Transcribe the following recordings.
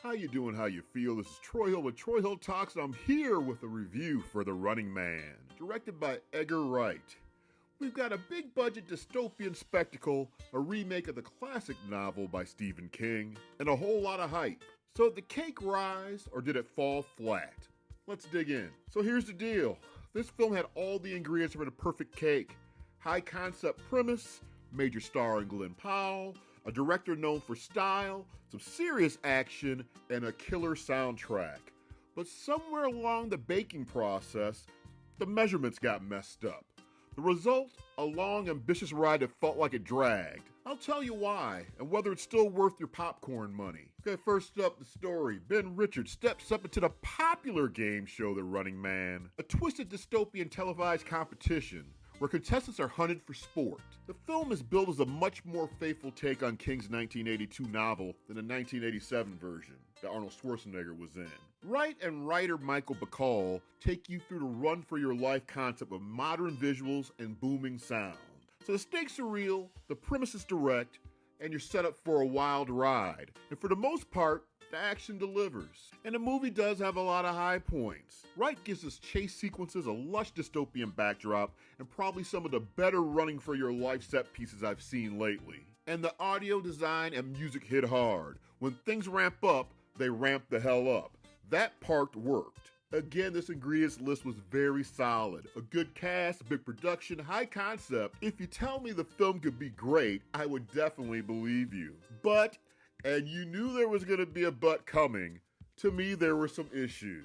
How you doing? How you feel? This is Troy Hill with Troy Hill Talks, and I'm here with a review for The Running Man, directed by Edgar Wright. We've got a big-budget dystopian spectacle, a remake of the classic novel by Stephen King, and a whole lot of hype. So did the cake rise, or did it fall flat? Let's dig in. So here's the deal. This film had all the ingredients for a perfect cake. High-concept premise, major star in Glen Powell, a director known for style, some serious action, and a killer soundtrack. But somewhere along the baking process, the measurements got messed up. The result? A long, ambitious ride that felt like it dragged. I'll tell you why, and whether it's still worth your popcorn money. Okay, first up, the story. Ben Richards steps up into the popular game show The Running Man, a twisted dystopian televised competition where contestants are hunted for sport. The film is billed as a much more faithful take on King's 1982 novel than the 1987 version that Arnold Schwarzenegger was in. Wright and writer Michael Bacall take you through the run-for-your-life concept of modern visuals and booming sound. So the stakes are real, the premise is direct, and you're set up for a wild ride. And for the most part, the action delivers. And the movie does have a lot of high points. Wright gives us chase sequences, a lush dystopian backdrop, and probably some of the better running for your life set pieces I've seen lately. And the audio design and music hit hard. When things ramp up, they ramp the hell up. That part worked. Again, this ingredients list was very solid. A good cast, a big production, high concept. If you tell me the film could be great, I would definitely believe you. But, and you knew there was going to be a but coming, to me there were some issues.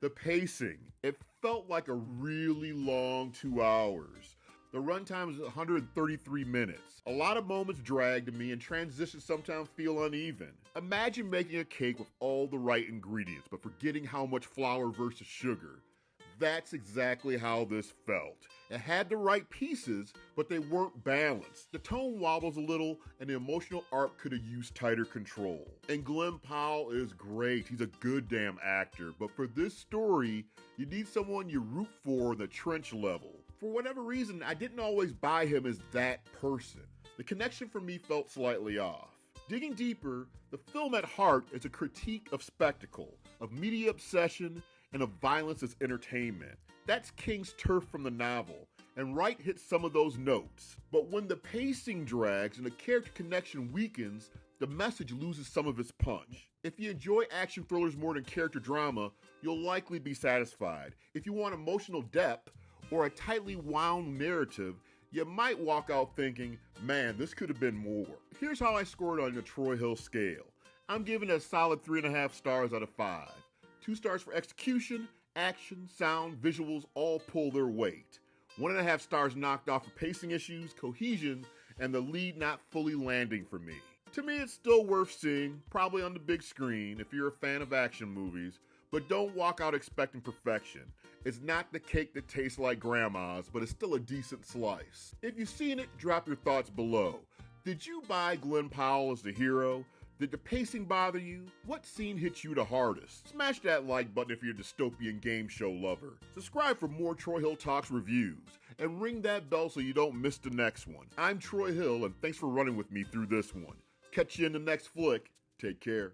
The pacing, it felt like a really long 2 hours. The runtime is 133 minutes. A lot of moments dragged to me and transitions sometimes feel uneven. Imagine making a cake with all the right ingredients, but forgetting how much flour versus sugar. That's exactly how this felt. It had the right pieces, but they weren't balanced. The tone wobbles a little, and the emotional arc could have used tighter control. And Glen Powell is great. He's a good damn actor. But for this story, you need someone you root for in the trench level. For whatever reason, I didn't always buy him as that person. The connection for me felt slightly off. Digging deeper, the film at heart is a critique of spectacle, of media obsession, and of violence as entertainment. That's King's turf from the novel, and Wright hits some of those notes. But when the pacing drags and the character connection weakens, the message loses some of its punch. If you enjoy action thrillers more than character drama, you'll likely be satisfied. If you want emotional depth or a tightly wound narrative, you might walk out thinking, man, this could have been more. Here's how I scored on the Troy Hill scale. I'm giving it a solid 3.5 stars out of 5. 2 stars for execution, action, sound, visuals all pull their weight. 1.5 stars knocked off for pacing issues, cohesion, and the lead not fully landing for me. To me, it's still worth seeing, probably on the big screen if you're a fan of action movies, but don't walk out expecting perfection. It's not the cake that tastes like grandma's, but it's still a decent slice. If you've seen it, drop your thoughts below. Did you buy Glen Powell as the hero? Did the pacing bother you? What scene hit you the hardest? Smash that like button if you're a dystopian game show lover. Subscribe for more Troy Hill Talks reviews. And ring that bell so you don't miss the next one. I'm Troy Hill, and thanks for running with me through this one. Catch you in the next flick. Take care.